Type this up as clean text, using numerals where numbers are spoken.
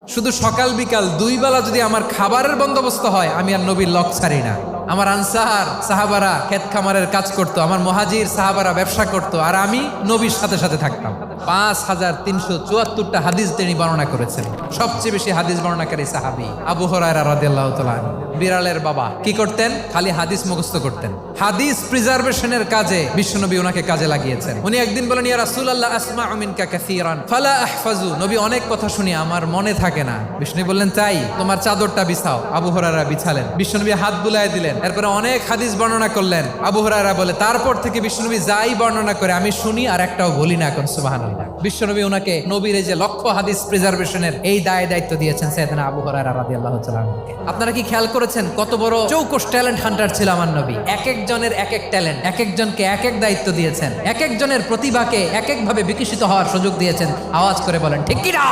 শুধু সকাল বিকাল দুই বেলা যদি আমার খাবারের বন্দোবস্ত হয়, আমি আর নবীর লক ছাড়ি না। আমার আনসার সাহাবারা ক্ষেত খামারের কাজ করতো, আমার মুহাজির সাহাবারা ব্যবসা করতো, আর আমি নবীর সাথে সাথে থাকতাম। 5374টা হাদিস তিনি বর্ণনা করেছেন। সবচেয়ে বেশি হাদিস বর্ণনাকারী সাহাবী আবু হুরায়রা রাদিয়াল্লাহু তাআলা। বিড়ালের বাবা কি করতেন? খালি হাদিস মুখস্থ করতেন। হাদিস প্রিজার্ভেশনের কাজে বিশ্বনবী ওনাকে কাজে লাগিয়েছেন। উনি একদিন বলেন, ইয়া রাসূলুল্লাহ আসমাউ মিনকা কাসীরান ফালা আহফাজু। নবী, অনেক কথা শুনি, আমার মনে থাকে না। বিষ্ণু বললেন, তাই তোমার চাদরটা বিছাও। আবু হুরায়রা বিছালেন। বিশ্বনবী হাত বুলায় দিলেন। এরপরে অনেক হাদিস বর্ণনা করলেন। আবু হুরায়রা বলে, তারপর থেকে বিশ্বনবী যাই বর্ণনা করে আমি শুনি আর একটাও বলি না। এখন সুবহানাল্লাহ। বিশ্বনবী ওনাকে নবীর এই যে লক্ষ্য হাদিস প্রিজার্ভেশনের এই দায়িত্ব দিয়েছেন সাইয়েদনা আবু হুরায়রা রাদিয়াল্লাহু তাআলা আনহুকে। আপনারা কি খেয়াল করেছেন কত বড় চৌকস ট্যালেন্ট হান্টার ছিল আমার নবী? এক একজনের এক এক ট্যালেন্ট, এক একজনকে এক এক দায়িত্ব দিয়েছেন, এক একজনের প্রতিভাকে এক একভাবে বিকশিত হওয়ার সুযোগ দিয়েছেন। আওয়াজ করে বলেন ঠিক কি না?